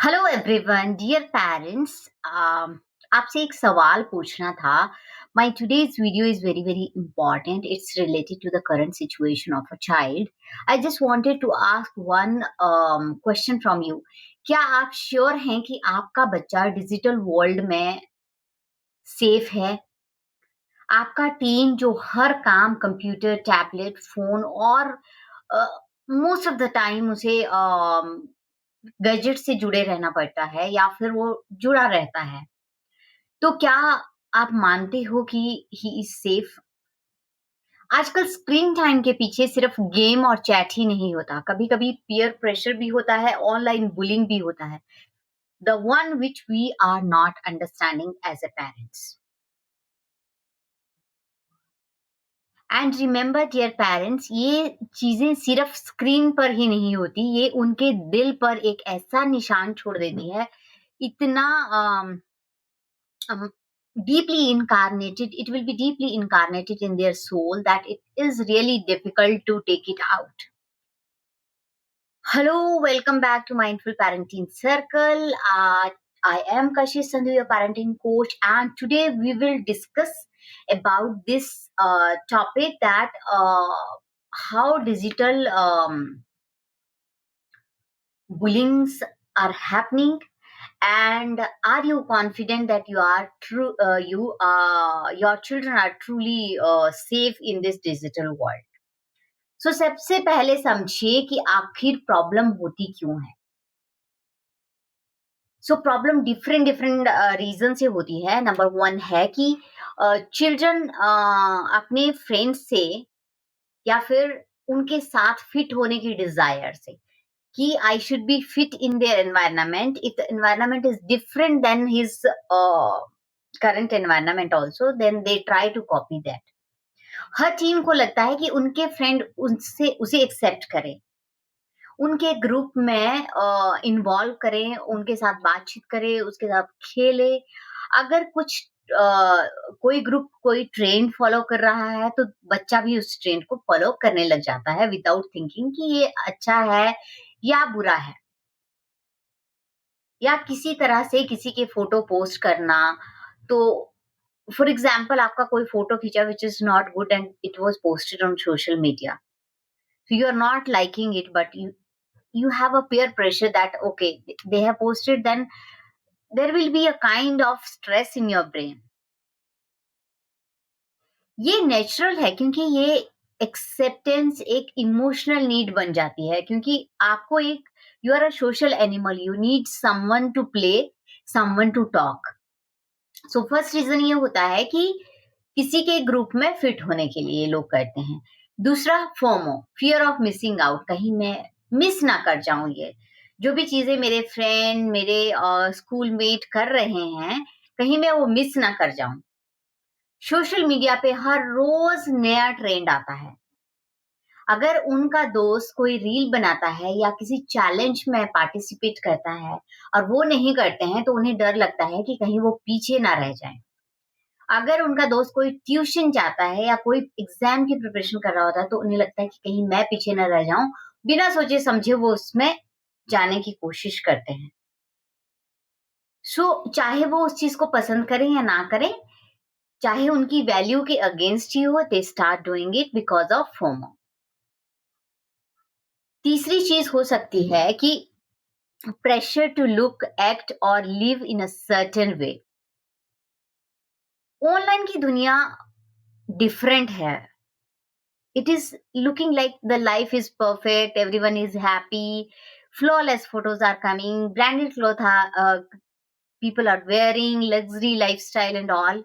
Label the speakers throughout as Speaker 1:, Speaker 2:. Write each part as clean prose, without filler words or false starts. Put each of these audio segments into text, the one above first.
Speaker 1: Hello everyone dear parents. आपसे एक सवाल पूछना था। My today's video is very very important. It's related to the current situation of a child. I just wanted to ask one question from you. क्या आप sure हैं कि आपका बच्चा डिजिटल वर्ल्ड में सेफ है? आपका टीन जो हर काम कंप्यूटर, टैबलेट, फोन और मोस्ट ऑफ द टाइम उसे गैजेट से जुड़े रहना पड़ता है या फिर वो जुड़ा रहता है। तो क्या आप मानते हो कि ही इज़ सेफ? आजकल स्क्रीन टाइम के पीछे सिर्फ गेम और चैट ही नहीं होता, कभी-कभी पीयर प्रेशर भी होता है, ऑनलाइन बुलिंग भी होता है। The one which we are not understanding as a parents. And remember dear parents, ये चीज़ें सिर्फ स्क्रीन पर ही नहीं होती, ये उनके दिल पर एक ऐसा निशान छोड़ देती है, इतना um, deeply incarnated, it will be deeply incarnated in their soul that it is really difficult to take it out. Hello, welcome back to Mindful Parenting Circle. I am Kashish Sandhu, your parenting coach, and today we will discuss about this topic that how digital bullyings are happening, and are you confident that you are true you your children are truly safe in this digital world? So सबसे पहले समझिए कि आखिर problem होती क्यों है। So problem different different reason से होती है। नंबर वन है कि चिल्ड्रन अपने फ्रेंड्स से या फिर उनके साथ फिट होने की डिजायर से, कि I should be fit in their environment. If the environment is different than his current environment also, then they try to copy that. Her team को लगता है कि उनके फ्रेंड उनसे उसे एक्सेप्ट करें, उनके ग्रुप में इन्वॉल्व करें, उनके साथ बातचीत करें, उसके साथ खेले। अगर कुछ कोई ग्रुप कोई ट्रेंड फॉलो कर रहा है तो बच्चा भी उस ट्रेंड को फॉलो करने लग जाता है विदाउट थिंकिंग कि ये अच्छा है या बुरा है। या किसी तरह से किसी के फोटो पोस्ट करना। तो फॉर एग्जाम्पल आपका कोई फोटो खींचा which is not good and it was posted on social media, so you are not liking it, but you have a peer pressure that okay, they have posted, then there will be a kind of stress in your brain. ये natural है क्योंकि ये acceptance एक emotional need बन जाती है, क्योंकि आपको एक you are a social animal, you need someone to play, someone to talk. So first reason ये होता है कि किसी के ग्रुप में फिट होने के लिए लोग करते हैं। दूसरा FOMO, fear of missing out, कहीं मैं मिस ना कर जाऊं, ये जो भी चीजें मेरे फ्रेंड मेरे स्कूल मेट कर रहे हैं, कहीं मैं वो मिस ना कर जाऊं। सोशल मीडिया पे हर रोज नया ट्रेंड आता है। अगर उनका दोस्त कोई रील बनाता है या किसी चैलेंज में पार्टिसिपेट करता है और वो नहीं करते हैं, तो उन्हें डर लगता है कि कहीं वो पीछे ना रह जाएं। अगर उनका दोस्त कोई ट्यूशन जाता है या कोई एग्जाम की प्रिपरेशन कर रहा होता है, तो उन्हें लगता है कि कहीं मैं पीछे न रह जाऊं। बिना सोचे समझे वो उसमें जाने की कोशिश करते हैं। सो चाहे वो उस चीज को पसंद करें या ना करें, चाहे उनकी वैल्यू के अगेंस्ट ही हो, they start doing it because of FOMO. तीसरी चीज हो सकती है कि प्रेशर टू लुक, एक्ट और live in a certain way. Online की दुनिया डिफरेंट है। It is looking like the life is perfect, everyone is happy, flawless photos are coming, branded clothes are, people are wearing, luxury lifestyle and all.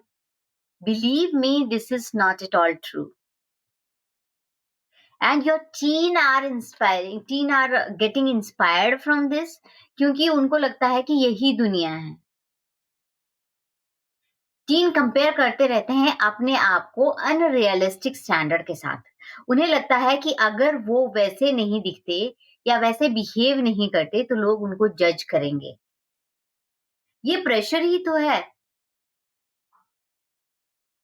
Speaker 1: Believe me, this is not at all true. And your teen are getting inspired from this, क्योंकि उनको लगता है कि यही दुनिया है। Tin compare करते रहते हैं अपने आप को अनरियलिस्टिक स्टैंडर्ड के साथ। उन्हें लगता है कि अगर वो वैसे नहीं दिखते या वैसे बिहेव नहीं करते तो लोग उनको जज करेंगे। ये प्रेशर ही तो है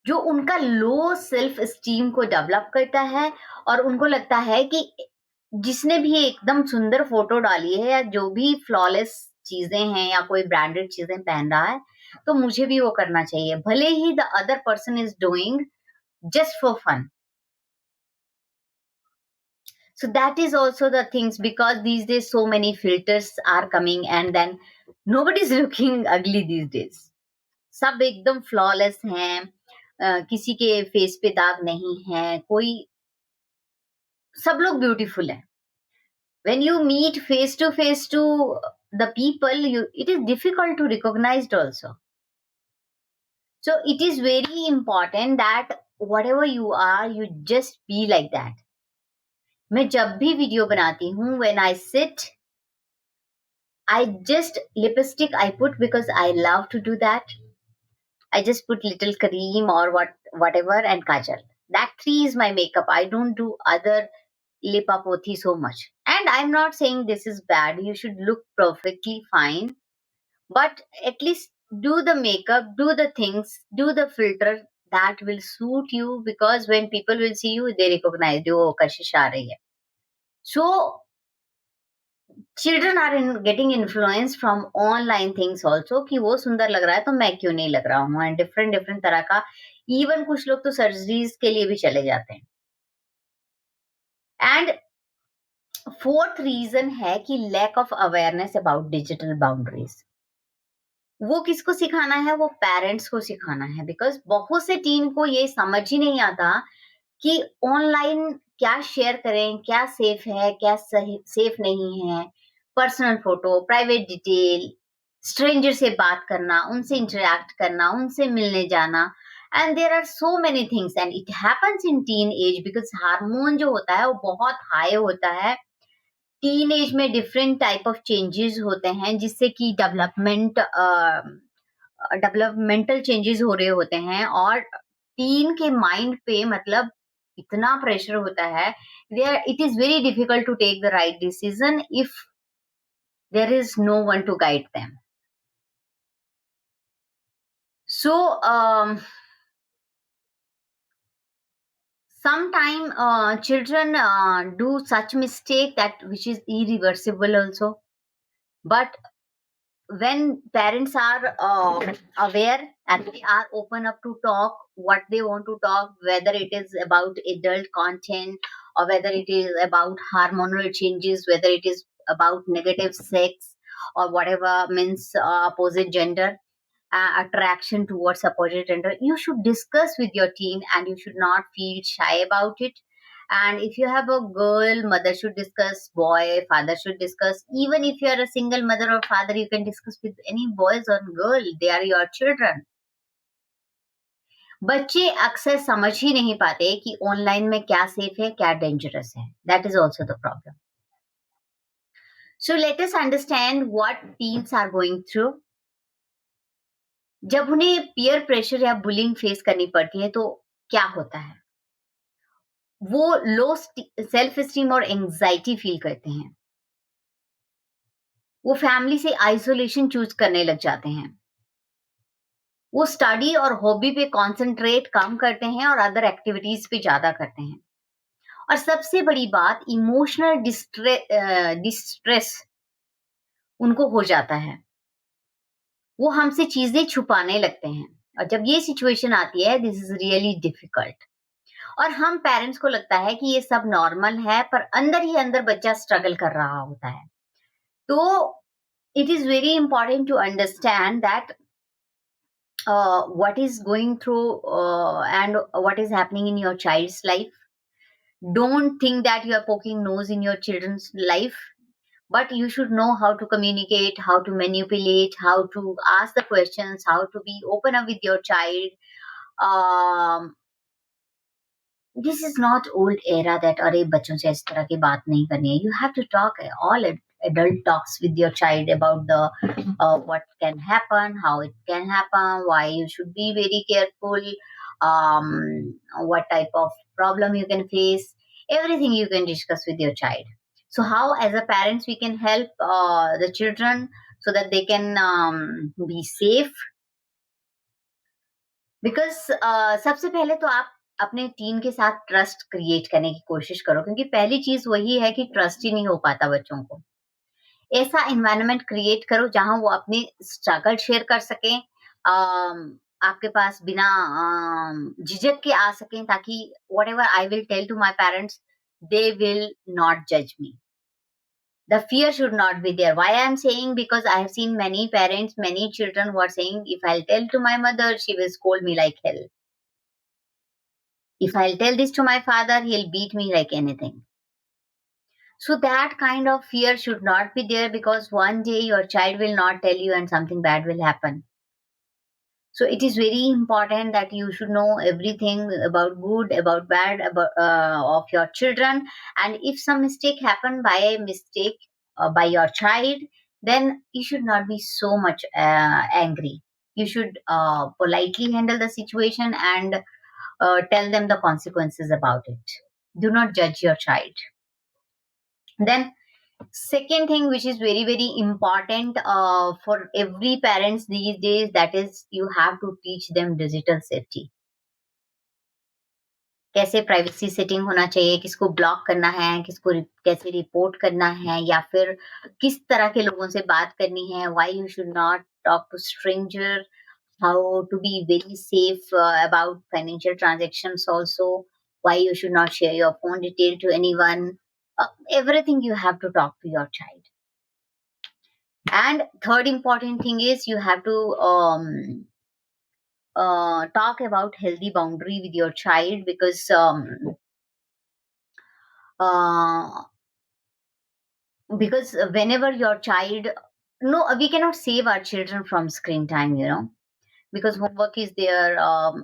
Speaker 1: जो उनका लो सेल्फ एस्टीम को डेवलप करता है, और उनको लगता है कि जिसने भी एकदम सुंदर फोटो डाली है या जो भी फ्लॉलेस चीजें हैं या कोई ब्रांडेड चीजें पहन रहा है, तो मुझे भी वो करना चाहिए, भले ही the other person is doing just for fun. So that is also the things, because these days so many filters are coming, and then nobody's looking ugly these days. सब एकदम फ्लॉलेस हैं, किसी के फेस पे दाग नहीं है, कोई, सब लोग ब्यूटीफुल हैं. When you meet face to the people, it is difficult to recognize also. So it is very important that whatever you are, you just be like that. मैं जब भी वीडियो बनाती हूँ, when I sit, I just lipstick I put because I love to do that. I just put little cream or whatever and kajal. That three is my makeup. I don't do other lip apothy so much. And I'm not saying this is bad. You should look perfectly fine, but at least do the makeup, do the things, do the filter that will suit you, because when people will see you, they recognize you. Oh, Kashish aa rahi hai. So children are getting influenced from online things also, कि वो सुंदर लग रहा है तो मैं क्यों नहीं लग रहा हूँ, एंड डिफरेंट डिफरेंट तरह का. इवन कुछ लोग तो सर्जरीज के लिए भी चले जाते हैं. एंड फोर्थ रीजन है कि lack of awareness about digital boundaries. वो किसको सिखाना है? वो पेरेंट्स को सिखाना है, बिकॉज बहुत से टीन को ये समझ ही नहीं आता कि ऑनलाइन क्या शेयर करें, क्या सेफ है, क्या सही सेफ नहीं है. Personal photo, private detail, stranger से बात करना, उनसे इंटरेक्ट करना, उनसे मिलने जाना, and there are so many things, and it happens in teen age, because hormone जो होता है वो बहुत हाई होता है. टीन एज में डिफरेंट टाइप ऑफ चेंजेस होते हैं, जिससे कि डेवलपमेंटल चेंजेस हो रहे होते हैं, और टीन के माइंड पे मतलब इतना प्रेशर होता है, there it is very difficult to take the right decision if there is no one to guide them. So sometime children do such mistake that which is irreversible also, but when parents are aware and they are open up to talk what they want to talk, whether it is about adult content or whether it is about hormonal changes, whether it is about negative sex or whatever, means opposite gender, attraction towards opposite gender, you should discuss with your teen and you should not feel shy about it. And if you have a girl, mother should discuss, boy, father should discuss. Even if you are a single mother or father, you can discuss with any boys or girl. They are your children. बच्चे अक्सर समझ ही नहीं पाते कि online में क्या safe है, क्या डेंजरस है. That is also the problem. So let us understand what teens are going through. जब उन्हें पीयर प्रेशर या बुलिंग फेस करनी पड़ती है तो क्या होता है? वो लो सेल्फ एस्टीम और एंजाइटी फील करते हैं. वो फैमिली से आइसोलेशन चूज करने लग जाते हैं. वो स्टडी और हॉबी पे कंसंट्रेट कम करते हैं और अदर एक्टिविटीज पे ज्यादा करते हैं. और सबसे बड़ी बात, इमोशनल डिस्ट्रेस उनको हो जाता है. वो हमसे चीजें छुपाने लगते हैं. और जब ये सिचुएशन आती है, दिस इज रियली डिफिकल्ट. और हम पेरेंट्स को लगता है कि ये सब नॉर्मल है, पर अंदर ही अंदर बच्चा स्ट्रगल कर रहा होता है. तो it is very important to understand that what is going through and what is happening in your child's life. Don't think that you are poking nose in your children's life, but you should know how to communicate, how to manipulate, how to ask the questions, how to be open up with your child. um, this is not old era that अरे बच्चों से इस तरह की बात नहीं करनी है. You have to talk all adult talks with your child about the what can happen, how it can happen, why you should be very careful, what type of problem you can face. Everything you can discuss with your child. So how as a parents we can help the children so that they can be safe. Because सबसे पहले तो आप अपने team के साथ trust create करने की कोशिश करो, क्योंकि पहली चीज वही है कि ट्रस्ट ही नहीं हो पाता बच्चों को. ऐसा एनवायरनमेंट क्रिएट करो जहाँ वो अपनी स्ट्रगल शेयर कर सकें, आपके पास बिना झिझक के आ सकें, ताकि whatever I will tell to my parents, they will not judge me. The fear should not be there. Why I am saying? Because I have seen many parents, many children who are saying, if I'll tell to my mother, she will scold me like hell. If I'll tell this to my father, he'll beat me like anything. So that kind of fear should not be there, because one day your child will not tell you and something bad will happen. So it is very important that you should know everything about good, about bad, about of your children. And if some mistake happen by mistake by your child, then you should not be so much angry. You should politely handle the situation and tell them the consequences about it. Do not judge your child. Then second thing which is very very important for every parents these days, that is you have to teach them digital safety. कैसे privacy setting होना चाहिए, किसको block करना है, किसको कैसे report करना है, या फिर किस तरह के लोगों से बात करनी है, why you should not talk to stranger, how to be very safe about financial transactions also, why you should not share your phone detail to anyone. Everything you have to talk to your child. And third important thing is you have to talk about healthy boundary with your child, uh, because whenever your child, no, we cannot save our children from screen time, because homework is there,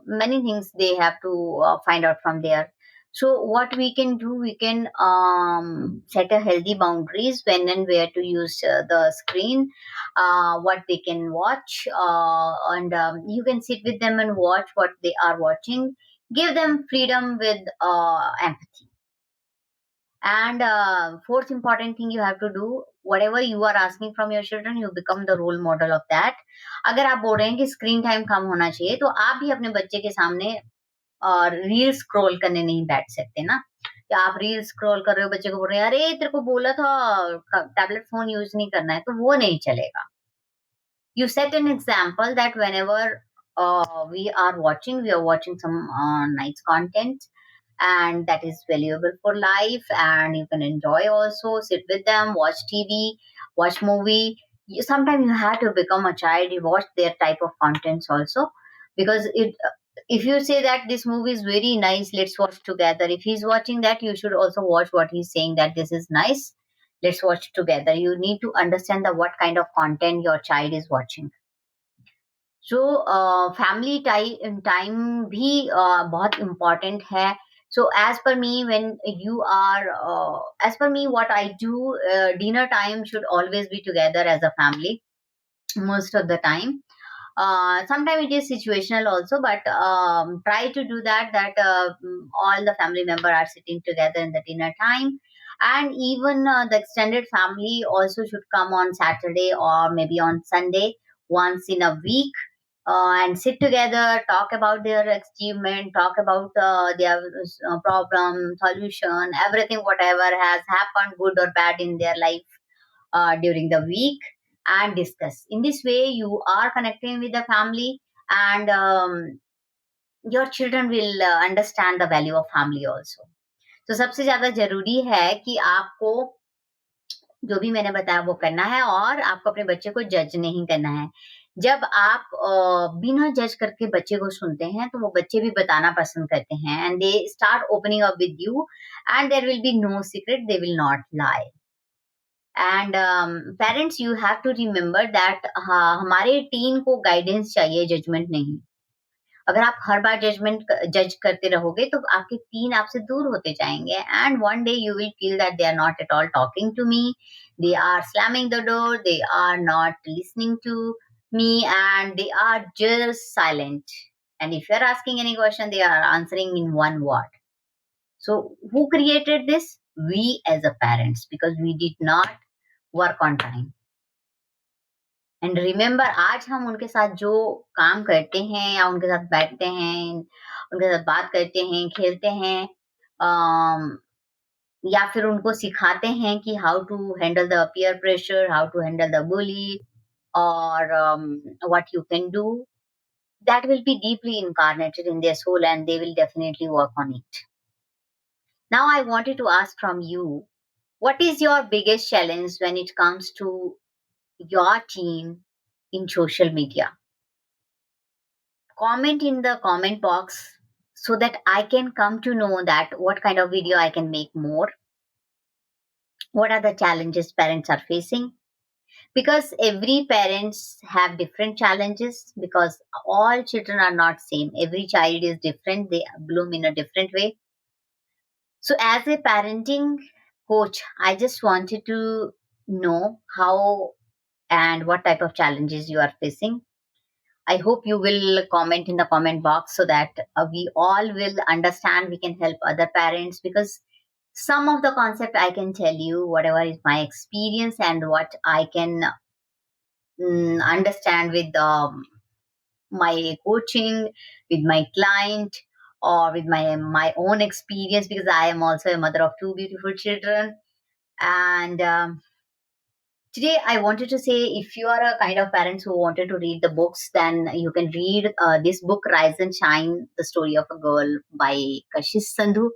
Speaker 1: many things they have to find out from there. So what we can do, we can set a healthy boundaries when and where to use the screen, what they can watch, and you can sit with them and watch what they are watching. Give them freedom with empathy. And fourth important thing you have to do, whatever you are asking from your children, you become the role model of that. अगर आप बोल रहे हैं कि screen time कम होना चाहिए, तो आप भी अपने बच्चे के सामने रील स्क्रॉल करने नहीं बैठ सकते ना, कि आप रील स्क्रॉल कर रहे हो, बच्चे को बोल रहे हैं अरे तेरे को बोला था टैबलेट फोन यूज नहीं करना है, तो वो नहीं चलेगा. You set an example that whenever we are watching some nice content, and that is valuable for life, and you can enjoy also, sit with them, watch TV, watch movie. Sometimes you have to become a child, you watch their type of contents also, because it if you say that this movie is very nice, let's watch together, if he's watching that, you should also watch what he's saying, that this is nice, let's watch together. You need to understand the what kind of content your child is watching. So family time भी बहुत important है. So as per me when you are as per me what I do, dinner time should always be together as a family most of the time. Sometimes it is situational also, but try to do that all the family member are sitting together in the dinner time. And even the extended family also should come on Saturday or maybe on Sunday once in a week, and sit together, talk about their achievement, talk about their problem, solution, everything, whatever has happened, good or bad in their life during the week, and discuss. In this way, you are connecting with the family, and your children will understand the value of family also. तो सबसे ज्यादा जरूरी है कि आपको जो भी मैंने बताया वो करना है, और आपको अपने बच्चे को जज नहीं करना है. जब आप बिना जज करके बच्चे को सुनते हैं, तो वो बच्चे भी बताना पसंद करते हैं, and they start opening up with you, and there will be no secret, they will not lie. And parents, you have to remember that हमारे टीन को गाइडेंस चाहिए, जजमेंट नहीं. अगर आप हर बार जज करते रहोगे, तो आपके टीन आपसे दूर होते जाएंगे, and one day you will feel that they are not at all talking to me, they are slamming the door, they are not listening to me, and they are just silent, and if you're asking any question, they are answering in one word. So who created this? We as a parents, because we did not work on time. And remember, आज हम उनके साथ जो काम करते हैं, या उनके साथ बैठते हैं, उनके साथ बात करते हैं, खेलते हैं, या फिर उनको सिखाते हैं कि how to handle the peer pressure, how to handle the bully, or what you can do, that will be deeply incarnated in their soul and they will definitely work on it. Now, I wanted to ask from you, what is your biggest challenge when it comes to your team in social media? Comment in the comment box so that I can come to know that what kind of video I can make more. What are the challenges parents are facing? Because every parents have different challenges because all children are not same. Every child is different. They bloom in a different way. So as a parenting coach, I just wanted to know how and what type of challenges you are facing. I hope you will comment in the comment box so that we all will understand, we can help other parents, because some of the concept I can tell you whatever is my experience and what I can understand with my coaching, with my client, or with my own experience, because I am also a mother of two beautiful children. And today I wanted to say, if you are a kind of parents who wanted to read the books, then you can read this book, Rise and Shine, The Story of a Girl by Kashish Sandhu.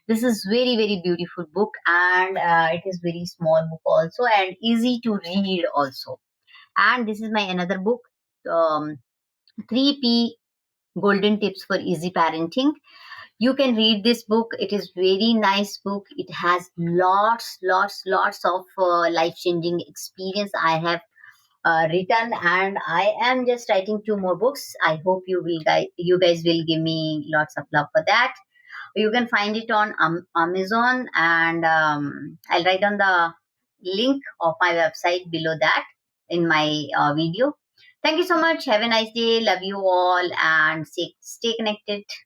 Speaker 1: This is very very beautiful book, and it is very small book also and easy to read also. And this is my another book, um, 3P Golden Tips for Easy Parenting. You can read this book. It is very nice book. It has lots of life changing experience I have written, and I am just writing two more books. I hope you guys will give me lots of love for that. You can find it on Amazon, and I'll write on the link of my website below that in my video. Thank you so much. Have a nice day. Love you all, and stay connected.